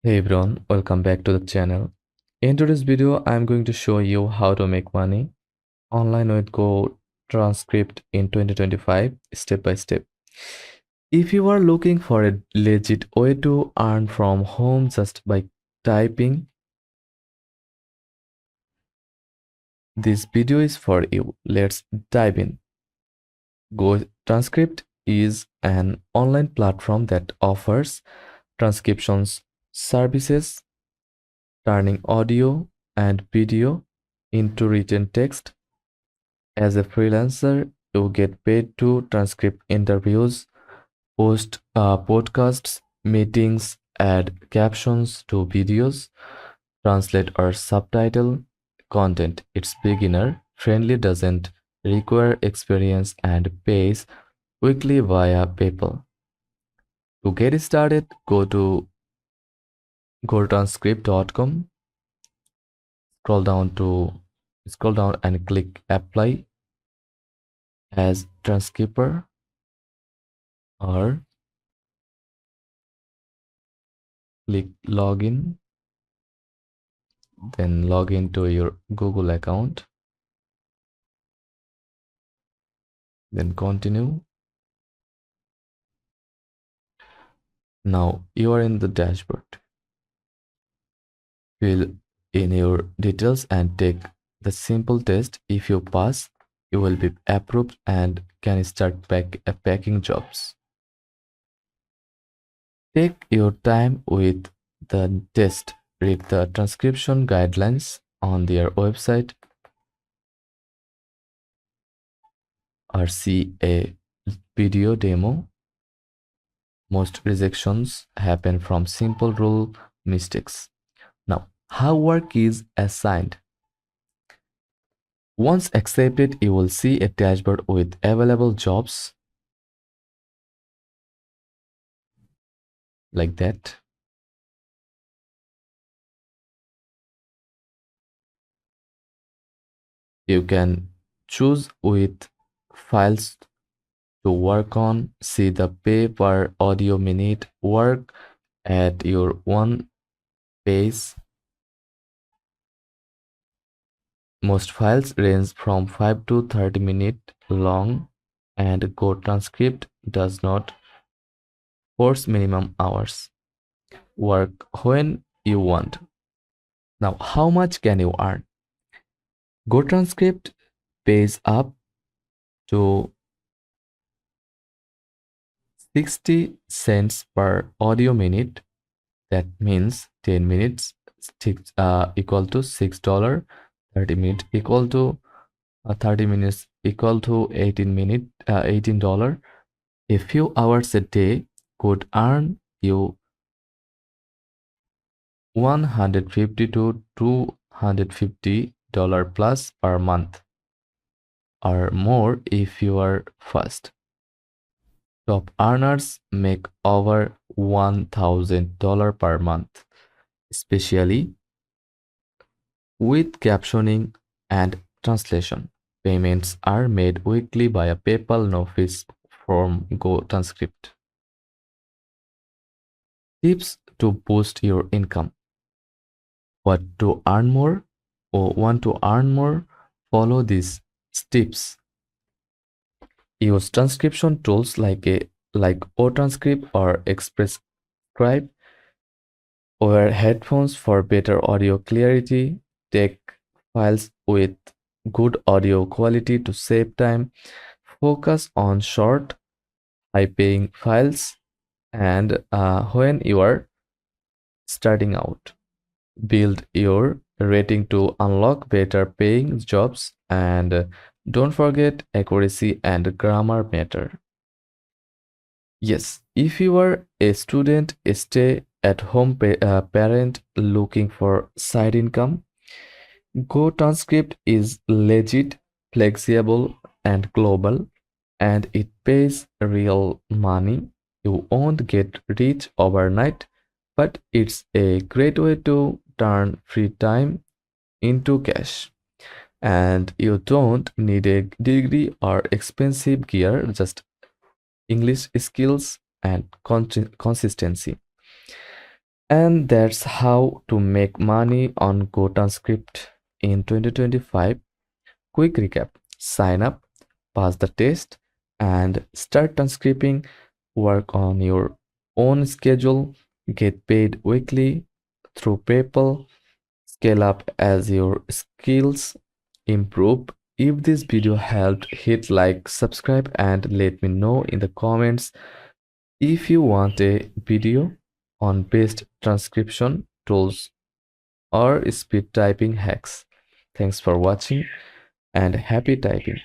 Hey everyone, welcome back to the channel. In today's video, I'm going to show you how to make money online with GoTranscript in 2025 step by step. If you are looking for a legit way to earn from home just by typing, this video is for you. Let's dive in. GoTranscript is an online platform that offers transcriptions services, turning audio and video into written text. As a freelancer, you get paid to transcribe interviews, host podcasts, meetings, add captions to videos, translate or subtitle content. It's beginner friendly, doesn't require experience, and pays weekly via PayPal. To get started, go to gotranscript.com, scroll down and click apply as transcriber, or click login, then log into your Google account, then continue. Now you are in the dashboard. Fill in your details and take the simple test. If you pass, you will be approved and can start packing jobs. Take your time with the test. Read the transcription guidelines on their website or see a video demo. Most rejections happen from simple rule mistakes. Now, how work is assigned. Once accepted, you will see a dashboard with available jobs like that. You can choose with files to work on, see the pay per audio minute, work at your own pace. Most files range from 5 to 30 minutes long, and GoTranscript does not force minimum hours. Work when you want. Now, how much can you earn? GoTranscript pays up to 60 cents per audio minute. That means 10 minutes equal to $6, 30 minutes equal to 30 minutes equal to 18 $18. A few hours a day could earn you $150 to $250 plus per month, or more if you are fast. Top earners make over $1,000 per month, especially with captioning and translation. Payments are made weekly via PayPal, no fees from GoTranscript. Tips to boost your income. What to earn more or want to earn more? Follow these tips. Use transcription tools like GoTranscript or ExpressScribe. Wear headphones for better audio clarity. Take files with good audio quality to save time. Focus on short, high-paying files. And when you are starting out, build your rating to unlock better paying jobs. And don't forget, accuracy and grammar matter. Yes, if you are a student, a stay-at-home parent looking for side income, GoTranscript is legit, flexible, and global, and it pays real money. You won't get rich overnight, but it's a great way to turn free time into cash. And you don't need a degree or expensive gear, just English skills and consistency. And that's how to make money on GoTranscript in 2025. Quick recap: sign up, pass the test, and start transcribing. Work on your own schedule, get paid weekly through PayPal, scale up as your skills improve. If this video helped, hit like, subscribe, and let me know in the comments if you want a video on best transcription tools or speed typing hacks. Thanks for watching and happy typing.